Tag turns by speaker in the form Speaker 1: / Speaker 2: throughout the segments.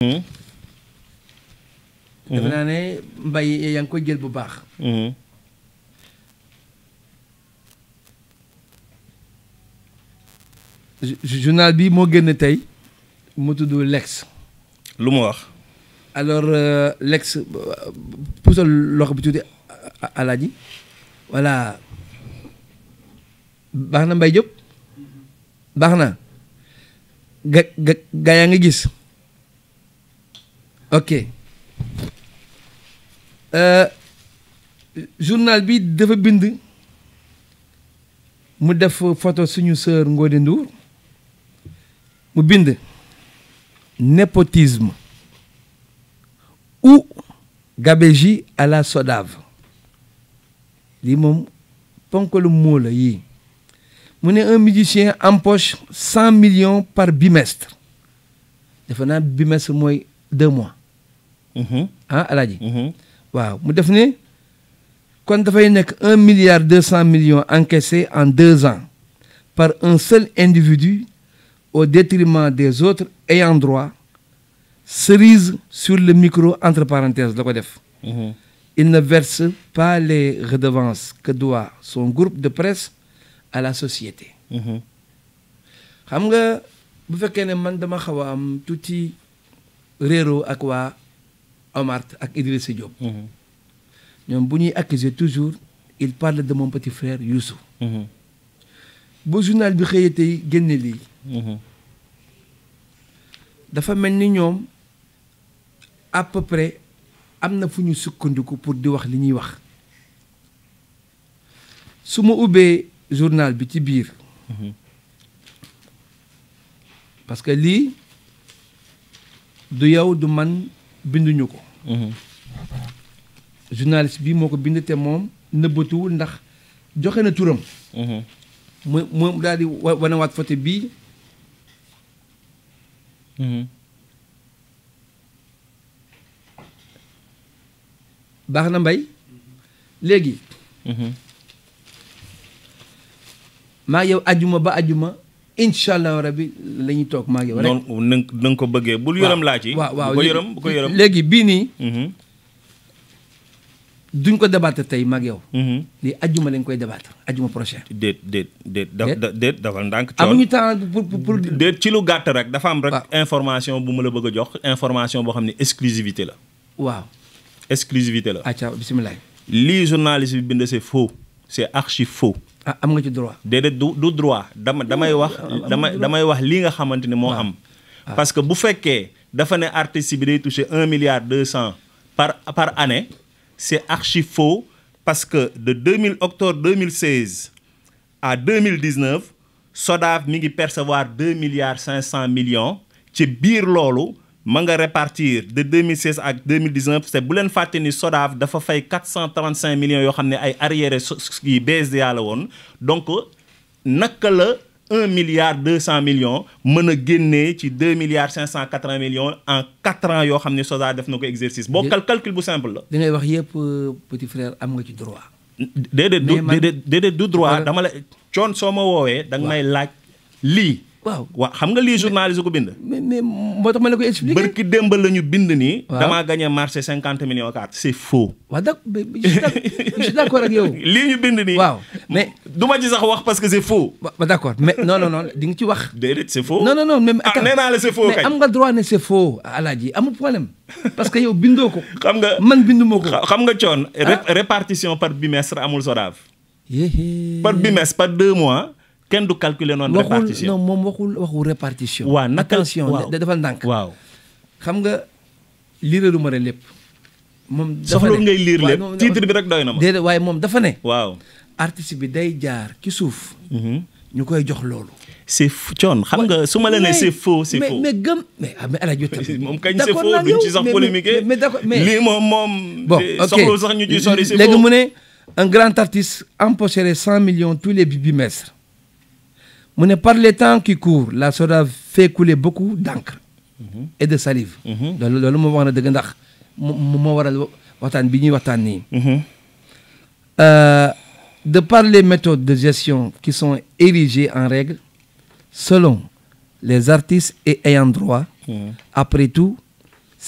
Speaker 1: defe naa ne mbay yaa ngi koy jël bu baax. journal bi moo génn tey mu tudd L'Ex.
Speaker 2: lu mu wax.
Speaker 1: alors L'Ex puusal loxo bi tuuti Alaaji voilà baax na Mbaye Diop baax na ga yaa ngi gis ok journal bi dafa bind mu def photo suñu sœur Ngoné Ndour mu bind népotisme ou gabegie à la SODAV lii moom ponkalu moo la yii mu ne un musicien empoche 100 millions par bimestre defe naa bimestre mooy 2 mois ah Alaaji waaw mu def ne kon dafay nekk 1 milliard 200 millions encaissés en 2 ans par un seul individu au détriment des autres ayants droit. Cerise sur le micro entre parenthèses la ko def. Il ne verse pas les redevances que doit son groupe de presse à la société. xam nga bu fekkee ne man dama xaw a am tuuti réero ak waa Omar ak Idrissa Diop. ñoom bu ñuy accuser toujours il parle de mon petit frère Youssou. bu journal bi xëyee tey génne lii. dafa mel ni ñoom à peu près am na fu ñu sukkandiku pour di wax li ñuy wax su ma ubbee journal bi ci biir parce que lii du yow du man binduñu ko journaliste bi moo ko bind te moom nëbbatuwul ndax joxe na turam mu daal di wanewaat photo bii baax na Mbaye léegi maa yow ajuma ba ajuma incha allah rabi la ñuy toog maa yow rek
Speaker 2: noonu na nga ko bëggee bul yërëm laa ci
Speaker 1: waaw
Speaker 2: bu ko yërëm
Speaker 1: léegi bii nii duñ ko débattre tey mag yow lii ajuma lañ koy débattre ajuma prochain
Speaker 2: déet dafal ndànk
Speaker 1: amuñu temps pour
Speaker 2: déet ci lu gàtt rek dafa am rek information bu ma la bëgg a jox information boo xam ne exclusivité la
Speaker 1: waaw
Speaker 2: exclusivité la
Speaker 1: acca bisimilah
Speaker 2: lii journaliste bi bind c'est faux c'est archi faux
Speaker 1: ah am nga ci droit
Speaker 2: déedéet du droit damay wax lii nga xamante ni moo am parce que bu fekkee dafa ne artiste bi day toucher 1 milliard 200 par année c'est archi faux parce que de octobre 2016 à 2019 SODAV mi ngi percevoir 2 milliards 500 millions ci biir loolu ma nga répartir de 2016 ak 2019 c'est bu leen fàtte ni SODAV dafa fay 435 millions yoo xam ne ay arriérés yi BSDA la woon donc naka la 1 milliard 200 millions mën a génnee ci 2 milliards 580 millions en 4 ans yoo xam ne SODAV def na ko exercice boo calcul bu simple la.
Speaker 1: li ngay wax yëpp petit frère am nga ci droit.
Speaker 2: déedéet du droit dama la coon soo ma woowee da nga may laaj lii. waaw xam nga lii journaliste ko bind.
Speaker 1: mais moo tax ma la koy expliquer.
Speaker 2: barki démb la ñu bind nii. waaw damaa gagné marché 50 millions cartes. c'est faux.
Speaker 1: waaw je suis d'accord ak yow.
Speaker 2: lii ñu bind nii.
Speaker 1: waaw mais
Speaker 2: du ma ci sax wax parce que c'est faux.
Speaker 1: waaw d'accord mais non di nga ci wax.
Speaker 2: déedéet c'est faux.
Speaker 1: non même.
Speaker 2: nee naa la c'est faux
Speaker 1: mais am nga droit ne c'est faux Alaaji amul problème parce que yow bindoo ko.
Speaker 2: xam nga
Speaker 1: man binduma ko.
Speaker 2: xam nga coon. répartition par bimestre amul SODAV. par bimestre par 2 mois. kenn du calculer noonu répartition
Speaker 1: non moom waxu répartition.
Speaker 2: waaw naka
Speaker 1: attention dafa ndànk.
Speaker 2: waaw
Speaker 1: xam nga liiralu ma lépp. moom dafa
Speaker 2: soxla ngay liir lépp titre bi rek doy na ma.
Speaker 1: déedéet waaye moom dafa ne.
Speaker 2: waaw
Speaker 1: artiste bi day jaar ci suuf. ñu koy jox loolu.
Speaker 2: c'est coon xam nga su ma la nee c'est faux c'est faux.
Speaker 1: mais Alaaji tamit.
Speaker 2: moom kañ c'est faux duñ ci sax polémique.
Speaker 1: mais d'accord mais
Speaker 2: lii moom.
Speaker 1: bon ok
Speaker 2: soxla sax ñu ci sori c'est faux.
Speaker 1: léegi mu ne un grand artiste empocherait 100 millions tous les bimestres. mu ne par les temps qui courent la SODAV fait couler beaucoup d'encre et de salive. loolu moo wax na dëgg ndax moo waral waxtaan bi ñuy waxtaan nii. De par les méthodes de gestion qui sont érigées en règle selon les artistes et ayants droit. Après tout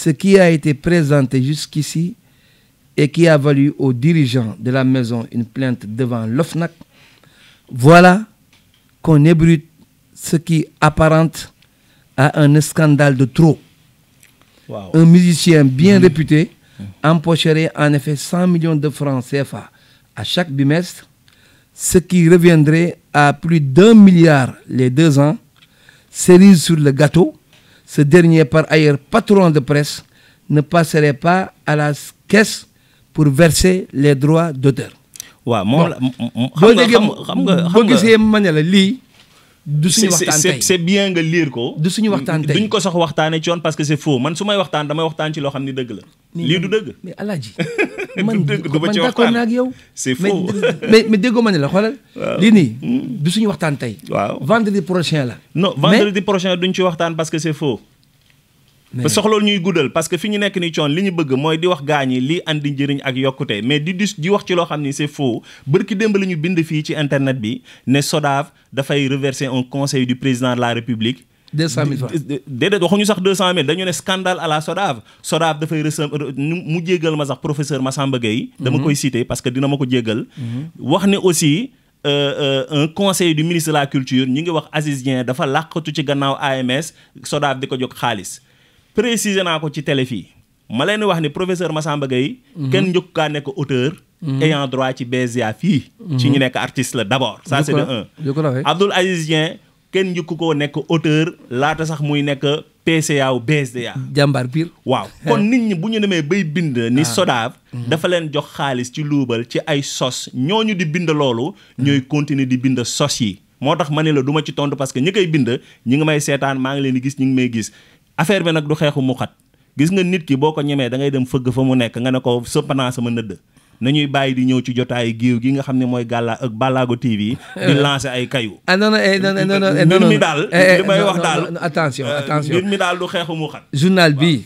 Speaker 1: ce qui a été présenté jusqu'ici et qui a valu aux dirigeants de la maison une plainte devant l'OFNAC, voilà qu'on ébruite ce qui apparente à un scandale de trop.
Speaker 2: Wow.
Speaker 1: Un musicien bien réputé empocherait en effet 100 millions de francs CFA à chaque bimestre, ce qui reviendrait à plus d'1 milliard les 2 ans. Cerise sur le gâteau, ce dernier, par ailleurs patron de presse, ne passerait pas à la caisse pour verser les droits d'auteur.
Speaker 2: waaw moom la xam nga
Speaker 1: boo gisee ma ne la lii du suñu waxtaan tey
Speaker 2: c'est bien nga lire ko.
Speaker 1: du suñu waxtaan tey
Speaker 2: duñ ko sax waxtaanee ci yoon parce que c'est faux man su may waxtaan damay waxtaan ci loo xam ni dëgg la. lii du dëgg.
Speaker 1: mais Alaaji
Speaker 2: man
Speaker 1: d'accord naa ak yow.
Speaker 2: c'est faux
Speaker 1: mais déggoo ma ne la xoolal. lii nii du suñu waxtaan tey.
Speaker 2: waaw
Speaker 1: vendredi prochain la.
Speaker 2: non vendredi prochain duñ ci waxtaan parce que c'est faux. ba soxloolu ñuy guddal parce que fi ñu nekk ni coon li ñu bëgg mooy di wax gaañi lii andi njëriñ ak yokkute mais di wax ci loo xam ni c'est faux bërki démb la ñu bind fii ci internet bi ne SODAV dafay reverser un conseil du président de la République
Speaker 1: 200 000 francs
Speaker 2: déedéet waxuñu sax 200 000 dañu ne scandale à la SODAV SODAV dafay mu jéggal ma sax professeur Massamba Gueye dama koy citer parce que dina ma ko jéggal wax ne aussi un conseil du ministre de la culture ñu ngi wax Aziz Dieng dafa làqatu ci gannaaw AMS SODAV di ko jóg xaalis préciser naa ko ci télé fii ma leen wax ni professeur Massamba Gueye kenn njëkk kaa nekk auteur ayant droit ci BZA fii ci ñu nekk artiste la d'abord ça c'est de un Abdoul Aziz Dieng kenn njëkk koo nekk auteur laata sax muy nekk PCA ou BZA
Speaker 1: jàmbaar pire
Speaker 2: waaw kon nit ñi bu ñu demee bay bind ni SODAV dafa leen jox xaalis ci luubal ci ay sos ñooñu di bind loolu ñooy continuer di bind sos yi moo tax ma ne la du ma ci tontu parce que ñi koy bind ñi ngi may seetaan maa ngi leen di gis ñi ngi may gis affaire bi nag du xeexu mu xat gis nga nit ki boo ko ñemee da ngay dem fëgg fa mu nekk nga ne ko sëppanaa sama nëdd nañuy bàyyi di ñëw ci jotaayu géew gi nga xam ne mooy Ballago TV di lancer ay kayu
Speaker 1: non
Speaker 2: mbir mi daal li may wax daal
Speaker 1: attention
Speaker 2: mbir mi daal du xeexu mu xat
Speaker 1: journal bii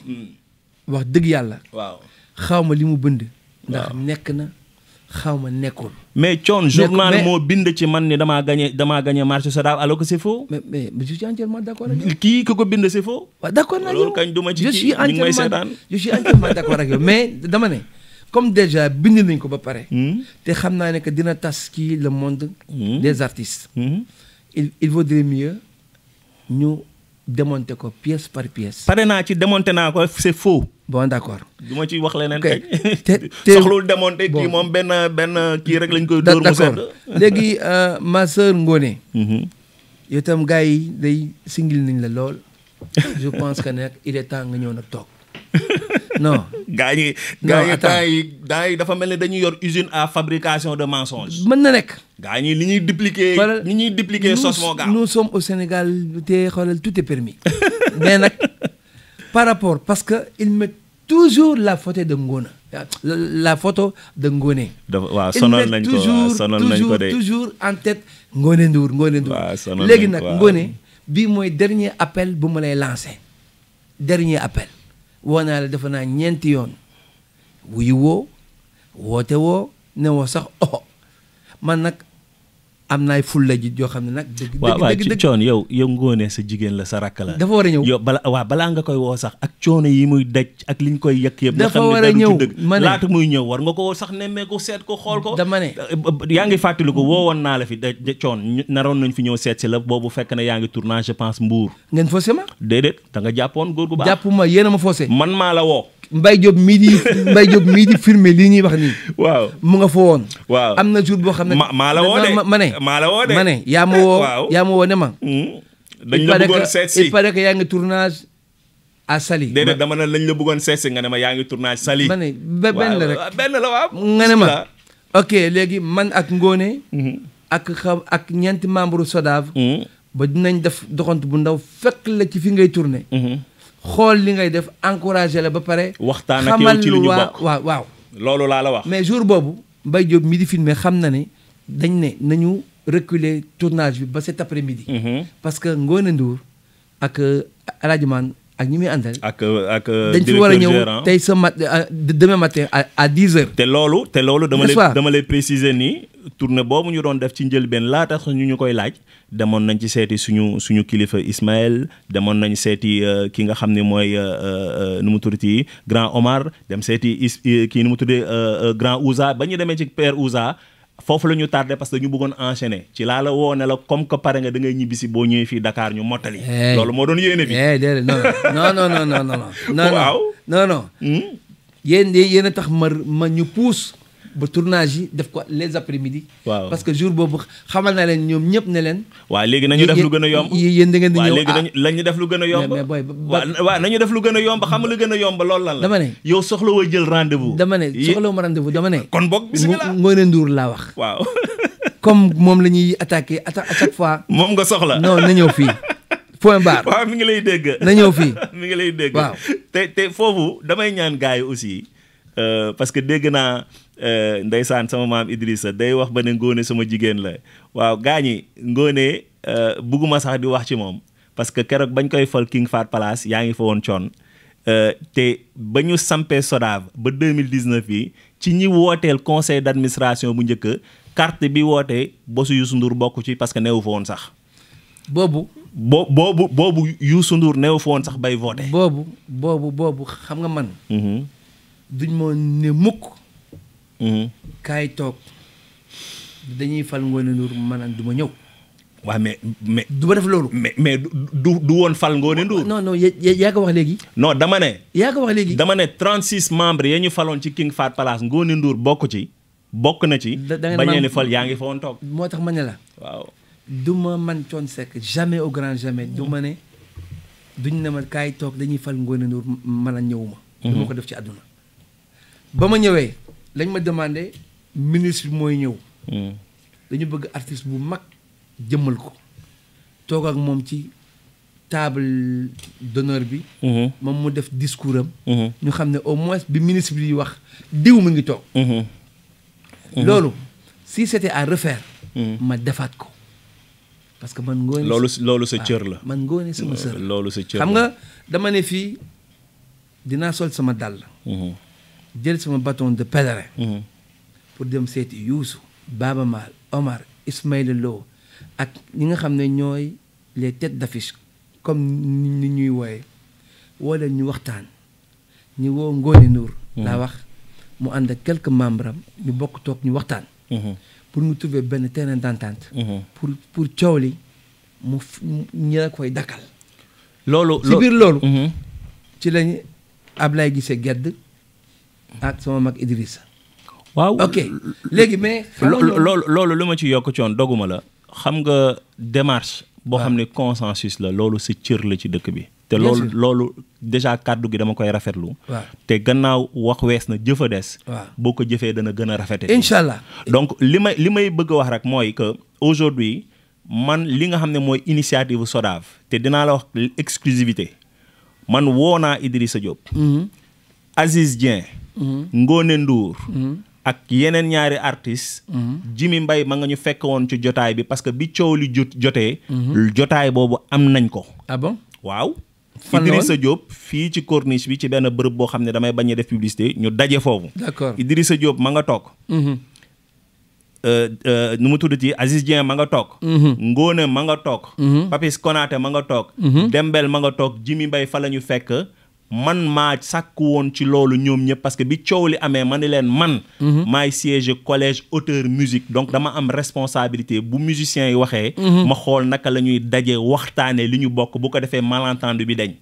Speaker 1: wax dëgg yàlla
Speaker 2: waaw
Speaker 1: xaw ma li mu bënd ndax nekk na xaw ma nekkul
Speaker 2: mais coon journal moo bind ci man ni damaa gagné marché SODAV alors que c'est faux
Speaker 1: mais je suis entièrement d'accord ak yow
Speaker 2: kii ku ko bind c'est faux
Speaker 1: waaw d'accord naa yow
Speaker 2: loolu kañ duma ci kii ñu ngi may seetaan
Speaker 1: je suis entièrement d'accord ak yow mais dama ne comme déjà bind nañ ko ba pare te xam naa ne que dina tas kii le monde des artistes il vaudrait mieux ñu démonter ko pièce par pièce
Speaker 2: pare naa ci démonter naa ko c'est faux
Speaker 1: bon d'accord
Speaker 2: du ma ci wax leneen kay
Speaker 1: te
Speaker 2: soxlul démonter kii moom benn kii rek lañ koy dóor mu sedd
Speaker 1: léegi ma sœur Ngoné yow tam gars yi day singil nañ la lool je pense que nag il est temps nga ñëw nag toog non
Speaker 2: gaa yi temps yi dafa mel ni dañuy yor usine à fabrication de mensonges
Speaker 1: mën na nekk
Speaker 2: gaa ñi li ñuy dupliquer sos moo gaaw
Speaker 1: nous sommes au Sénégal te xoolal tout est permis mais nag par rapport parce que il met toujours la photo de Ngona la photo de Ngoné
Speaker 2: waaw sonal nañ ko de
Speaker 1: toujours en tête Ngoné Ndour léegi nag Ngoné bii mooy dernier appel bu ma lay lancé dernier appel woo naa la defe naa 4 yoon wuyu woo woote woo ne woo sax man nag am naay fulla ji joo xam ne nag dëgg
Speaker 2: coon yow Ngoné sa jigéen la sa rakk la
Speaker 1: dafa war a ñëw
Speaker 2: yow balaa nga koy woo sax ak coono yi muy daj ak liñ koy yëkk yëpp
Speaker 1: dafa war a ñëw
Speaker 2: ma ne laata muy ñëw war nga ko sax nemmee ko seet ko xool ko
Speaker 1: dama ne
Speaker 2: yaa ngi fàttali ko woowoon naa la fi coon naroon nañ fi ñëw seet si la boobu fekk na yaa ngi tournage je pense Mbour
Speaker 1: ngeen faussé ma
Speaker 2: déedéet da nga jàppoon góor gu baax
Speaker 1: jàpp ma yéen a ma faussé
Speaker 2: man maa la woo
Speaker 1: Mbaye Diop mii di filmé lii ñuy wax nii
Speaker 2: waaw
Speaker 1: mu nga fa woon
Speaker 2: waaw
Speaker 1: am na jour boo xam ne
Speaker 2: maa la woo de maa la woo de
Speaker 1: ma ne yaa ma woo ne ma
Speaker 2: dañ la bëggoon seet si
Speaker 1: il paraît que yaa ngi tournage à Saly
Speaker 2: déedéet dama ne lañ la bëggoon seet si nga ne ma yaa ngi tournage Saly
Speaker 1: ma ne benn la rek
Speaker 2: benn la waaw
Speaker 1: nga ne ma ok léegi man ak Ngoné ak ñeenti membre SODAV ba dinañ def doxantu bu ndaw fekk la ci fi ngay tourné xool li ngay def encouragé la ba pare
Speaker 2: waxtaan ak yow ci li ñu bokk
Speaker 1: waaw
Speaker 2: loolu laa la wax
Speaker 1: mais jour boobu Mbaye Diop mi di filmé xam na ne dañ ne nañu reculer tournage bi ba cet après-midi parce que Ngoné Ndour ak Aladji Man ak ñi muy àndal.
Speaker 2: ak
Speaker 1: dañ fi war a ñëw tey demain matin à 10 heures.
Speaker 2: te loolu dama lay préciser nii tournée boobu ñu doon def ci njëlbeen laata ñu koy laaj demoon nañ ci seeti suñu kilifa Ismaël demoon nañ seeti ki nga xam ne mooy nu mu tuddati grand Omar dem seeti kii nu mu tuddee grand Ouza ba ñu demee ci père Ouza. foofu la ñu tardé parce que ñu bëggoon enchaîner ci laa la woo ne la comme que pare nga da ngay ñibbisi boo ñëwee fii Dakar ñu mottali. loolu moo doon yéene bi.
Speaker 1: déedéet non.
Speaker 2: waaw
Speaker 1: non. yéen a tax ma ñu pousse ba tournage yi def ko les après-midi.
Speaker 2: waaw
Speaker 1: parce que jour boobu xamal na leen ñoom ñëpp ne leen.
Speaker 2: waaw léegi nañu def lu gën a yomb.
Speaker 1: yéen da ngeen di ñëw
Speaker 2: léegi lañu def lu gën a yomb.
Speaker 1: mais booy
Speaker 2: waaw nañu def lu gën a yomb xam nga lu gën a yomb loolu lan la.
Speaker 1: dama ne
Speaker 2: yow soxla woo jël rendez-vous.
Speaker 1: dama ne dama ne.
Speaker 2: kon boog bismillah
Speaker 1: Ngoné Ndour laa wax.
Speaker 2: waaw.
Speaker 1: comme moom la ñuy attaqué à chaque fois.
Speaker 2: moom nga soxla.
Speaker 1: non na ñëw fii. point barre.
Speaker 2: waaw mi ngi lay dégg.
Speaker 1: na ñëw fii.
Speaker 2: mi ngi lay dégg.
Speaker 1: waaw
Speaker 2: te foofu damay ñaan gars yi aussi parce que dégg naa ndeysaan sama maam Idrissa day wax ba ne Ngoné sama jigéen la waaw gars ñi Ngoné bugguma sax di wax ci moom parce que keroog bañ koy fal King Fahd Palace yaa ngi fa woon coon te ba ñu sampee SODAV ba 2019 yi ci ñi wooteel conseil d'administration bu njëkk carte bi wootee bosu Youssou Ndour bokk ci parce que neewu fa woon sax.
Speaker 1: boobu
Speaker 2: Youssou Ndour neewu fa woon sax bay voté.
Speaker 1: boobu xam nga man. duñ moo ne mukk. kaay toog dañuy fal Ngoné Ndour maanaam du ma ñëw.
Speaker 2: waaw mais
Speaker 1: du ma def loolu.
Speaker 2: mais du woon fal Ngoné Ndour.
Speaker 1: non yaa ko wax léegi.
Speaker 2: non dama ne.
Speaker 1: yaa ko wax léegi.
Speaker 2: dama ne 36 membres ya ñu faloon ci King Fahd Palace Ngoné Ndour bokk na ci. bañee ni fal yaa ngi fa woon toog.
Speaker 1: moo tax ma ne la.
Speaker 2: waaw.
Speaker 1: du ma man Thione Seck jamais au grand jamais du ma ne duñ ne ma kaay toog dañuy fal Ngoné Ndour man a ñëwuma. du ma ko def ci àdduna. ba ma ñëwee lañ ma demandé ministre bi mooy ñëw. dañu bëgg artiste bu mag jëmmal ko toog ak moom ci table d'honneur bi. moom mu def discours am. ñu xam ne au moins bi ministre bi wax diw mi ngi toog. loolu si c'était à refaire. ma defaat ko parce que man Ngoné.
Speaker 2: loolu sa cër la.
Speaker 1: man Ngoné sama sër.
Speaker 2: loolu sa cër la
Speaker 1: xam nga dama ne fii dinaa sol sama dàll. jël sama bâton de pèlerin. pour dem seeti Youssou Baaba Maal Omar Ismaïla Lo ak ñi nga xam ne ñooy les têtes d'affiche comme ni ñuy wooye wala ñu waxtaan ñu woo Ngoné Ndour laa wax mu ànd ak quelques membres am ñu bokk toog ñu waxtaan pour ñu trouver benn terrain d'entente pour coow li ñi la koy dakkal
Speaker 2: loolu
Speaker 1: ci biir loolu ci lañu Ablaye gisee gedd ak sama mag Idrissa.
Speaker 2: waaw
Speaker 1: ok léegi mais.
Speaker 2: loolu lu ma ci yokk coon doguma la xam nga démarche. boo xam ne consensus la loolu sa cër la ci dëkk bi. te loolu déjà kàddu gi dama koy rafetlu.
Speaker 1: waaw
Speaker 2: te gannaaw wax wees na jëf a des.
Speaker 1: waaw
Speaker 2: boo ko jëfee dana gën a rafete.
Speaker 1: incha allah
Speaker 2: donc li may bëgg a wax rek mooy que aujourd'hui man li nga xam ne mooy initiative SODAV te dinaa la wax exclusivité man woo naa Idrissa Diop. Aziz Dieng. Ngoné Ndour. ak yeneen ñaari artistes. Jimi Mbaye ma nga ñu fekk woon ci jotaay bi parce que bi coow li jotee. jotaay boobu am nañ ko.
Speaker 1: ah bon
Speaker 2: waaw.
Speaker 1: fan la woon
Speaker 2: Idrissa Diop fii ci corniche bi ci benn bërëb boo xam ne damay bañ a def publicité ñu daje foofu.
Speaker 1: d'accord
Speaker 2: Idrissa Diop ma nga toog. nu mu tuddati Aziz Dieng ma nga toog. Ngoné ma nga toog. Papis Konaté ma nga toog. Dembel ma nga toog Jimi Mbaye fa la ñu fekk. man maa sàkku woon ci loolu ñoom ñëpp parce que bi coow li amee ma ni leen man maay siège collège auteur musique donc dama am responsabilité bu musiciens yi waxee ma xool naka la ñuy daje waxtaane li ñu bokk bu ko defee malentendu bi dañ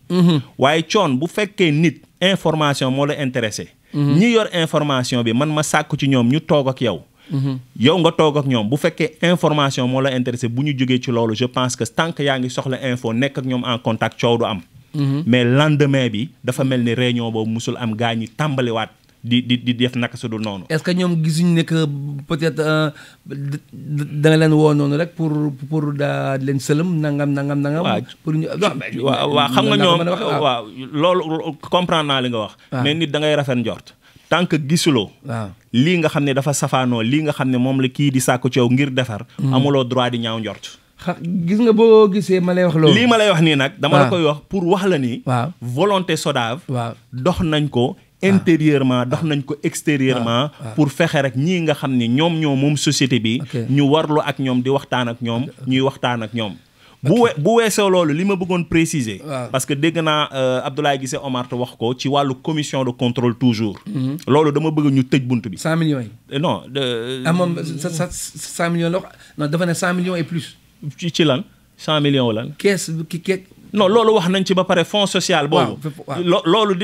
Speaker 2: waaye coon bu fekkee nit information moo la intéressé ñi yor information bi man ma sàkku ci ñoom ñu toog ak yow yow nga toog ak ñoom bu fekkee information moo la intéressé bu ñu jógee ci loolu je pense que tant que yaa ngi soxla info nekk ak ñoom en contact coow du am mais lendemain bi dafa mel ni réunion boobu musul am gaa ñi tàmbaliwaat di def naka su dul noonu.
Speaker 1: est-ce que ñoom gisuñu ne que peut-être da nga leen woo noonu rek pour daa leen sëlëm nangam. pour ñu
Speaker 2: waaw xam nga ñoom waaw loolu comprendre naa li nga wax. mais nit da ngay rafet njort. tant que gisuloo.
Speaker 1: waaw lii
Speaker 2: nga xam ne dafa safaanoo lii nga xam ne moom la kii di sàkku ci yow ngir defar. amuloo droit di ñaaw njort.
Speaker 1: gis nga boo gisee ma lay wax loolu.
Speaker 2: lii ma lay wax nii nag. dama la koy wax pour wax la ni.
Speaker 1: waaw
Speaker 2: volonté SODAV.
Speaker 1: waaw
Speaker 2: dox nañ ko. intérieurement dox nañ ko extérieurement. pour fexe rek ñii nga xam ni ñoom moom société bi. ñu warlu ak ñoom di waxtaan ak ñoom. ñuy waxtaan ak ñoom. bu weesoo loolu li ma bëggoon préciser. parce que dégg naa Abdoulaye Guissé Omar te wax ko ci wàllu commission de contrôle toujours. loolu dama bëgg ñu tëj bunt bi.
Speaker 1: 100 millions yi.
Speaker 2: non.
Speaker 1: moom 100 millions la non dafa ne 100 millions et plus.
Speaker 2: ci lan 100 millions wala lan.
Speaker 1: kees ki
Speaker 2: non loolu wax nañ ci ba pare fonds social boobu. loolu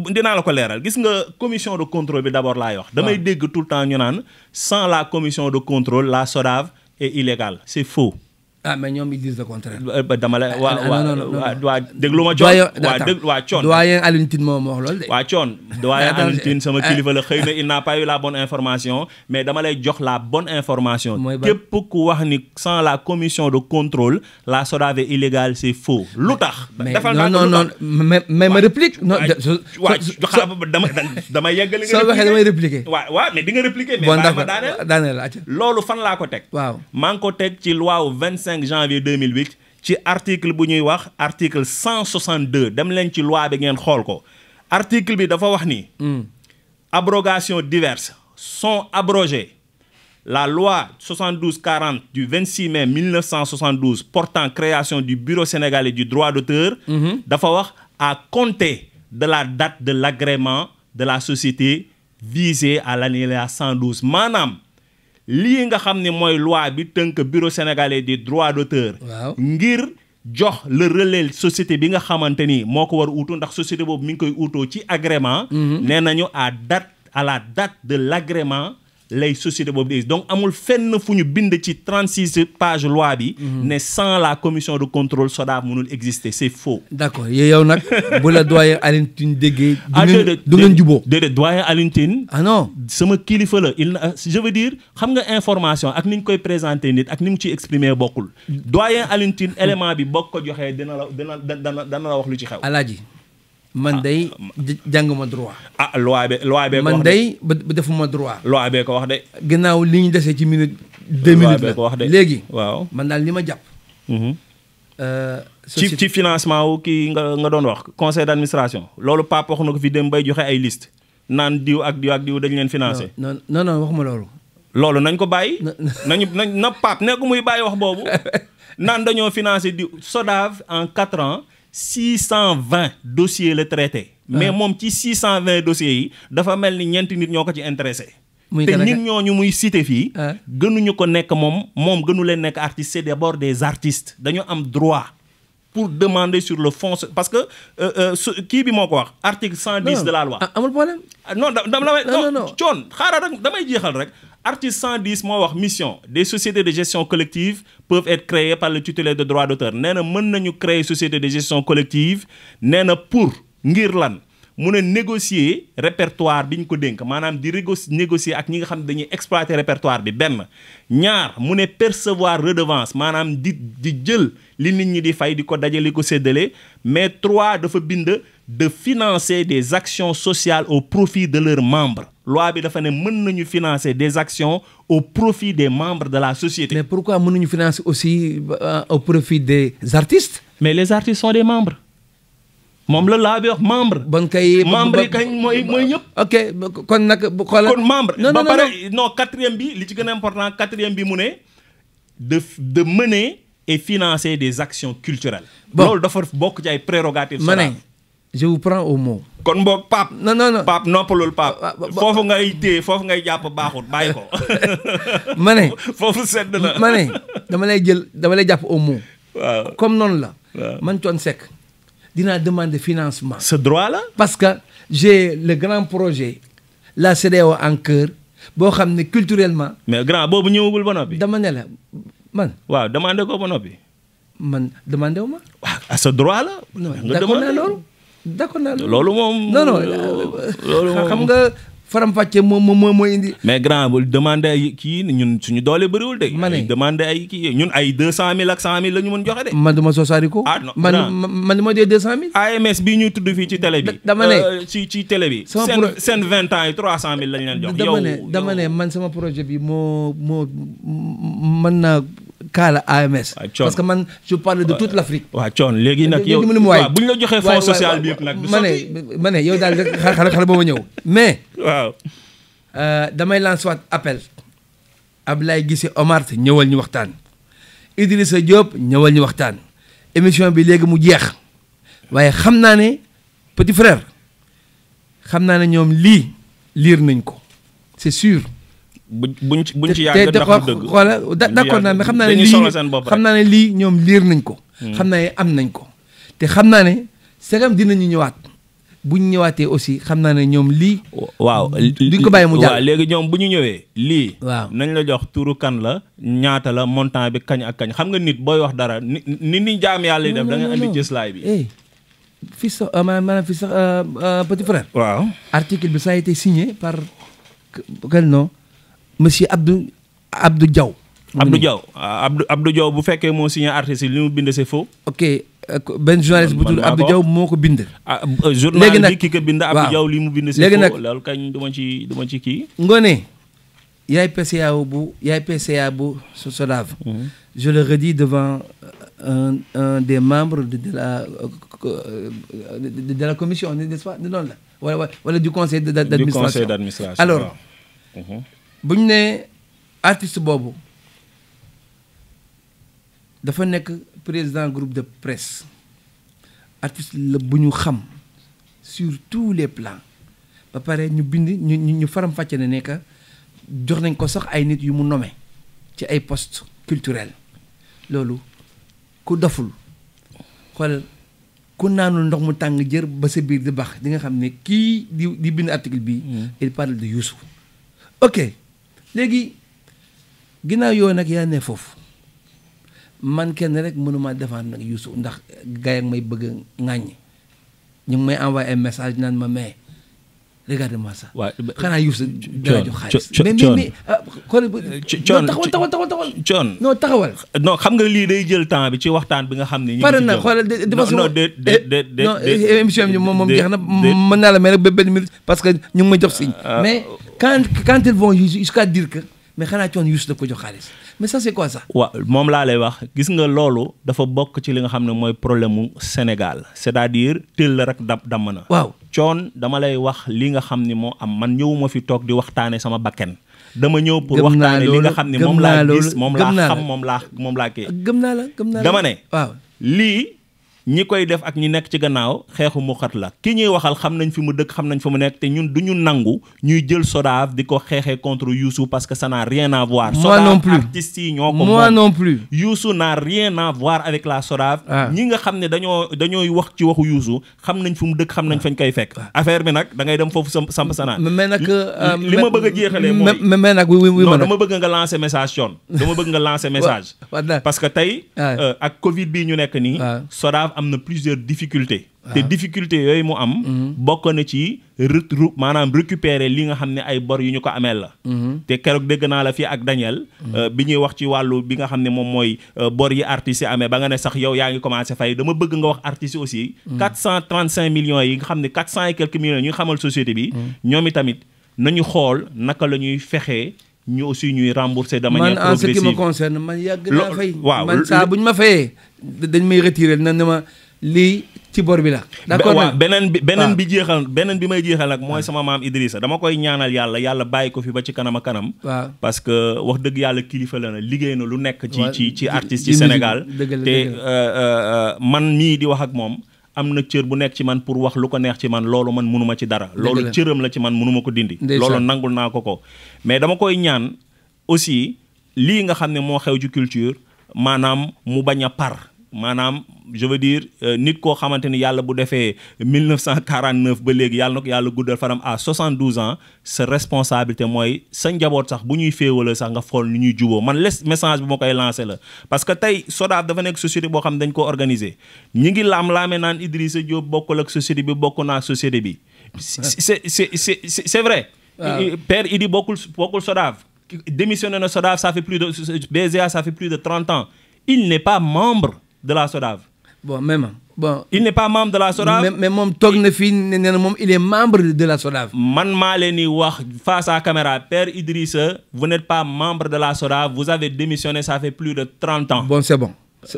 Speaker 2: dinaa la ko leeral gis nga commission de contrôle bi d'abord laay wax. damay dégg tout le temps ñu naan sans la commission de contrôle la SODAV est illégale c'est faux.
Speaker 1: ah mais ñoom ils disent le contraire.
Speaker 2: dama la waa déglu ma coon
Speaker 1: doyen Alioune Tine moom wax loolu de.
Speaker 2: waa coon doyen Alioune Tine sama kilifa la xëy na il n'a pas eu la bonne information mais dama lay jox la bonne information. képp ku wax ni sans la commission de contrôle la SODAV est illégale c'est faux. lu tax. defal naa
Speaker 1: non mais ma réplique. non
Speaker 2: dama yeggali nga.
Speaker 1: soo waxee damay répliquer.
Speaker 2: waaw mais di nga répliquer. mais
Speaker 1: bon d'accord daaneel la.
Speaker 2: loolu fan laa ko teg.
Speaker 1: waaw
Speaker 2: maa ngi ko teg ci loi 5 janvier 2008 ci article bu ñuy wax article 162 dem leen ci loi bi ngeen xool ko article bi dafa wax ni abrogation diverses sont abrogées la loi 72-40 du 26 mai 1972 portant création du bureau sénégalais du droit d'auteur dafa wax à compter de la date de l'agrément de la société visée à l'alinéa 112 maanaam lii nga xam ne mooy loi bi tënk bureau sénégalais des droits d'auteur ngir jox le relais société bi nga xamante ni moo ko war a uutu ndax société boobu mi ngi koy uutoo ci agrément nee nañu à la date de l'agrément lay société boobu di donc amul fenn fu ñu bind ci 36 pages loi bi ne sans la commission de contrôle SODAV mënul exister c'est faux.
Speaker 1: d'accord yow nag bu la doyen Alioune Tine déggee. du ngeen juboo
Speaker 2: déedéet doyen Alioune Tine.
Speaker 1: ah non
Speaker 2: sama kilifa la je veux dire xam nga information ak ni ñu koy présenter nit ak ni mu ciy exprimer bokkul. doyen Alioune Tine élément bi boo ko joxee dina la wax lu ci xew.
Speaker 1: alaaji man day jànguma droit.
Speaker 2: loi bee ko wax
Speaker 1: man day ba defuma droit.
Speaker 2: loi bee ko wax de.
Speaker 1: ginnaaw li ñu desee ci minute 2 minutes la
Speaker 2: ko wax de
Speaker 1: léegi.
Speaker 2: waaw
Speaker 1: man daal li ma jàpp.
Speaker 2: ci financement wu kii nga doon wax conseil d'administration loolu Pape wax na ko fi dem bay joxe ay liste naan diw ak diw dañ leen financé.
Speaker 1: non waxuma loolu.
Speaker 2: loolu nañ ko bàyyi. na Pape nekk muy bàyyi wax boobu naan dañoo financé diw SODAV en 4 ans. 620 dossiers la traité. mais moom ci 620 dossiers yi dafa mel ni ñeenti nit ñoo ko ci intéressé. te nit ñooñu muy cité fii. gënuñu ko nekk moom gënu leen nekk artiste c'est d'abord des artistes dañu am droit pour demander sur le fond parce que kii bi moo ko wax article 110 de la loi.
Speaker 1: amul problème.
Speaker 2: non non coon xaaral rek damay jeexal rek. Article 110 moo wax mission des sociétés de gestion collective peuvent être créées par le titulaire de droit d'auteur nee na mën nañu créer société de gestion collective nee na pour ngir lan mu ne négocier répertoire bi ñu ko dénk maanaam di négocier ak ñi nga xam ne dañuy exploiter répertoire bi benn ñaar mu ne percevoir redevance maanaam di jël li nit ñi di fay di ko dajale ko séddale mais 3 dafa bind de financer des actions sociales au profit de leurs membres loi bi dafa ne mën nañu financer des actions au profit des membres de la société.
Speaker 1: mais pourquoi mënuñu financer aussi au profit des artistes.
Speaker 2: mais les artistes sont des membres. moom la laa bi wax membre.
Speaker 1: bon kay
Speaker 2: membre yi kañ mooy ñëpp.
Speaker 1: ok kon nag xoolal.
Speaker 2: kon membre ba pare non 4e bi li ci gën a important 4e bi mu ne de mener et financer des actions culturelles. loolu dafa bokk ci ay prérogatives.
Speaker 1: ma ne je vous prends au mot.
Speaker 2: kon boog Pape.
Speaker 1: non
Speaker 2: Pape noppalul Pape. foofu ngay téye foofu ngay jàpp baaxut bàyyi ko.
Speaker 1: ma ne
Speaker 2: foofu sedd na.
Speaker 1: ma ne dama lay jàpp au mot.
Speaker 2: waaw
Speaker 1: comme noonu la. man Thione Seck dinaa demander financement.
Speaker 2: ce droit là.
Speaker 1: parce que j'ai le grand projet la CEDEAO en cœur boo xam ne culturellement.
Speaker 2: mais grand boobu ñëwagul ba noppi.
Speaker 1: dama ne la man.
Speaker 2: waaw demandé ko ba noppi.
Speaker 1: man demandé wu ma.
Speaker 2: waaw ce droit là.
Speaker 1: nga demandé d'accord naa
Speaker 2: loolu moom.
Speaker 1: non
Speaker 2: loolu moom
Speaker 1: xam nga faram-fàcce moo indi.
Speaker 2: mais grand bu demandé ay kii ñun suñu doole bëriwul de.
Speaker 1: ma ne
Speaker 2: demandé ay kii ñun ay 200 000 ak 100 000 la ñu mën joxe de.
Speaker 1: man duma soosaariko.
Speaker 2: non
Speaker 1: man dama dee 200 000.
Speaker 2: AMS bii ñuy tudd fii ci télé bi.
Speaker 1: dama ne
Speaker 2: ci télé bi. seen 20 ans yi 300 000 lañ leen jox.
Speaker 1: dama ne man sama projet bi moo mën naa cas la AMS.
Speaker 2: waaw Thione
Speaker 1: parce que man je parle de toute l'Afrique.
Speaker 2: waaw Thione léegi nag yow waaw bu ñu la joxee fonds social bi yëpp nag. du sotti
Speaker 1: ma ne yow daal xale booba ñëw mais.
Speaker 2: waaw.
Speaker 1: damay lancer waat appel Abdoulaye Guissé Omar ñëwal ñu waxtaan. Idrissa Diop ñëwal ñu waxtaan. émission bi léegi mu jeex waaye xam naa ne petit frère xam naa ne ñoom liir nañ ko c'est sûr.
Speaker 2: buñ ci yàgg ndax du dëgg
Speaker 1: xoola d'accord naa mais xam naa ne lii xam naa ne lii ñoom liir nañ ko. xam naa ne am nañ ko. te xam naa ne segam dinañu ñëwaat buñ ñëwaatee aussi xam naa ne ñoom lii.
Speaker 2: waaw
Speaker 1: duñ ko bàyyi mu jàll.
Speaker 2: waaw léegi ñoom bu ñu ñëwee lii.
Speaker 1: waaw
Speaker 2: nañ la jox turu kan la ñaata la montant bi kañ ak kañ xam nga nit booy wax dara ni jaam yàlla yi def da nga andi jëslaay bi.
Speaker 1: fii sax maanaam fii sax petit frère.
Speaker 2: waaw
Speaker 1: article bi ça a été signé par quel nom monsieur Abdou Diaw.
Speaker 2: Abdou Diaw bu fekkee moo signé article li mu bind c'est faux.
Speaker 1: ok benn journaliste bu tudd Abdou Diaw moo ko bind.
Speaker 2: journal bi ki ko bind Abdou Diaw li mu bind c'est faux loolu kañ du ma ci kii.
Speaker 1: Ngoné yaay PCA bu SODAV. Je le redis devant un des membres de la commission, n'est-ce pas? Non, là. Wala du conseil d'administration.
Speaker 2: Du conseil d'administration.
Speaker 1: Alors, bu ñu nee artiste boobu dafa nekk président groupe de presse artiste la bu ñu xam sur tous les plans ba pare ñu bind ñu faram-fàcce ne ne que jox nañ ko sax ay nit yu mu nommé ci ay postes culturels loolu ku doful xool ku naanul ndox mu tàng jër ba sa biir di bax di nga xam ne kii di bind article bi il parle de Youssou. ok léegi ginnaaw yoo nag yaa ne foofu man kenn rek mënuma défendre nag Youssou ndax gars yi may bëgg a ŋàññi ñu ngi may envoyé un message naan ma mais regarde-moi ça.
Speaker 2: waaw
Speaker 1: xanaa Youssou dana jox xaalis. mais xool taxawal.
Speaker 2: Thione
Speaker 1: non taxawal.
Speaker 2: non xam nga lii day jël temps bi ci waxtaan bi nga xam ne.
Speaker 1: pare na xoolal non émission bi moom jeex na mën naa la may rek ba benn minute parce que ñu ngi may jox signe. mais quand ils vont jusqu'à dire que mais xanaa Thione Youssou daf ko jox xaalis mais ça c'est quoi ça.
Speaker 2: waaw moom laa lay wax gis nga loolu dafa bokk ci li nga xam ne mooy problème mu Sénégal c'est-à-dire teel la rek damm na.
Speaker 1: waaw
Speaker 2: Thione dama lay wax li nga xam ni moo am man ñëwuma fi toog di waxtaane sama bakken dama ñëw pour waxtaane li nga xam ne moom laa gis moom laa xam moom laa kii.
Speaker 1: gëm naa la
Speaker 2: dama ne.
Speaker 1: waaw
Speaker 2: lii ñi koy def ak ñi nekk ci gannaaw xeexu mu xat la ki ñuy waxal xam nañ fi mu dëkk xam nañ fi mu nekk te ñun du ñu nangu ñuy jël SODAV di ko xeexee contre Youssou parce que ça n'a rien à voir.
Speaker 1: moi non plus
Speaker 2: artistes yi ñoo ko
Speaker 1: moi non plus.
Speaker 2: Youssou n'a rien à voir avec la SODAV. ñi nga xam ne dañooy wax ci waxu Youssou xam nañ fi mu dëkk xam nañ fañ koy fekk. affaire bi nag da ngay dem foofu samp sanaan.
Speaker 1: mais nag
Speaker 2: li ma bëgg a jeexalee mooy.
Speaker 1: mais nag oui
Speaker 2: non dama bëgg nga lancer message Thione dama bëgg nga lancer message. parce que tey ak Covid bii ñu nekk nii. SODAV am na plusieurs difficulté te difficulté yooyu mu am bokk na ci maanaam récupérer li nga xam ne ay bor yu ñu ko ameel la te keroog dégg naa la fii ak Daniel bi ñuy wax ci wàllu bi nga xam ne moom mooy bor yi artistes yi amee ba nga ne sax yow yaa ngi commencé fay dama bëgg nga wax artistes yi aussi 435 millions yi nga xam ne 400 et quelques millions ñu xamal société bi ñoom i tamit nañu xool naka la ñuy fexee ñu aussi ñuy rembourser de manière progressive.
Speaker 1: man en ce qui me concerne man yàgg naa fay
Speaker 2: waaw
Speaker 1: man saa bu ñu ma fayee dañ may retirer na ne ma lii ci bor bi la. d'accord
Speaker 2: waaw beneen bi jeexal beneen bi may jeexal nag mooy sama maam Idrissa dama koy ñaanal yàlla bàyyi ko fi ba ci kanam a kanam.
Speaker 1: waaw
Speaker 2: parce que wax dëgg yàlla kilifa la na liggéey na lu nekk. ci artistes ci Sénégal. te man mii di wax ak moom. am na cër bu nekk ci man pour wax lu ko neex ci man loolu man mënuma ci dara. loolu cëram la ci man mënuma ko dindi. loolu nangul naa ko mais dama koy ñaan aussi lii nga xam ne moo xew ci culture maanaam mu bañ a par. maanaam je veux dire nit koo xamante ni yàlla bu defee 1949 ba léegi yàlla na ko yàlla guddal fanam à 72 ans sa responsabilité mooy sa njaboot sax bu ñuy féewale sax nga xool ni ñuy juboo man message bi ma koy lancé la parce que tey SODAV dafa nekk société boo xam ne dañ ko organiser ñi ngi laam-laamee naan Idrissa Diop bokkul ak société bi bokk naa société bi c'est vrai Père Idi bokkul SODAV démissionné na SODAV ça fait plus de BZA ça fait plus de 30 ans il n'est pas membre de la SODAV
Speaker 1: bon même bon.
Speaker 2: il n'est pas membre de la SODAV.
Speaker 1: mais moom toog na fii nee na moom il est membre de la SODAV.
Speaker 2: man maa leen di wax face à caméra Père Idrissa vous n'êtes pas membre de la SODAV vous avez démissionné ça fait plus de 30 ans.
Speaker 1: bon c'est bon.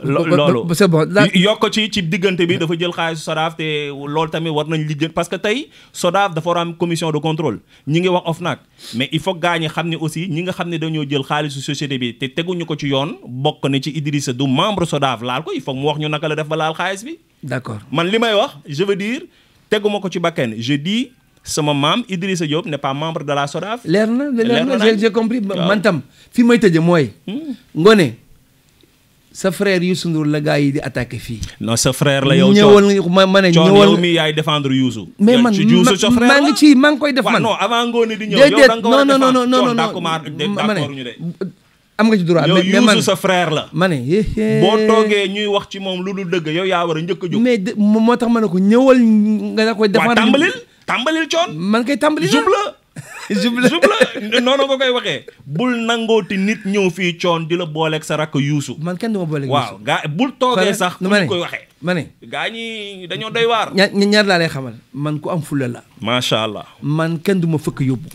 Speaker 2: loolu
Speaker 1: c'est bon
Speaker 2: yokk ci diggante bi dafa jël xaalis SODAV te loolu tamit war nañ lijjën parce que tey SODAV dafa war a am commission de contrôle ñi ngi wax OFNAC mais il faut gaa ñi xam ne aussi ñi nga xam ne dañoo jël xaalisu société bi te teguñu ko ci yoon bokk na ci Idrissa du membre SODAV laal ko il faut mu wax ñu naka la def ba laal xaalis bi.
Speaker 1: d'accord
Speaker 2: man li may wax je veux dire teguma ko ci bakken je dis sama maam Idrissa Diop n'est pas membre de la SODAV.
Speaker 1: leer na j'ai compris man tam fi may tëje mooy. Ngoné sa frère Youssou Ndour la gars yi di attaqué fii.
Speaker 2: non sa frère la yow.
Speaker 1: ñëwal ma ne ñëwal
Speaker 2: yow mi yaay défendre Youssou.
Speaker 1: mais man maa ngi ci maa ngi koy def man.
Speaker 2: non avant Ngoné di ñëw yow da nga ko war a défendre non d'accord ñu de.
Speaker 1: am nga ci droit
Speaker 2: mais Youssou sa frère la.
Speaker 1: ma ne
Speaker 2: boo toogee ñuy wax ci moom lu dul dëgg yow yaa war a njëkk a jóg.
Speaker 1: mais moo tax ma ne ko ñëwal nga la koy défendre.
Speaker 2: waaw tàmbalil coon.
Speaker 1: man koy tàmbali
Speaker 2: jub la. jub la noonu nga koy waxee. bul nangooti nit ñëw fii coon di la booleeg sa rakk Youssou.
Speaker 1: man kenn du ma booleeg Youssou.
Speaker 2: waaw gaa bul toogee sax. nu koy waxee.
Speaker 1: ma ne
Speaker 2: gaa ñi dañoo doy waar.
Speaker 1: ñaar laa lay xamal man ku am fulla la.
Speaker 2: macha allah.
Speaker 1: man kenn du ma fëkk yóbbu.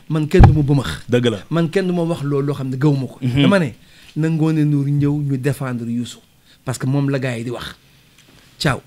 Speaker 1: man kenn du ma bëmax.
Speaker 2: dëgg la
Speaker 1: man kenn du ma wax loolu loo xam ne gëwuma ko. dama ne na Ngoné Ndour ñëw ñu défendre Youssou parce que moom la gaa yi di wax ciao.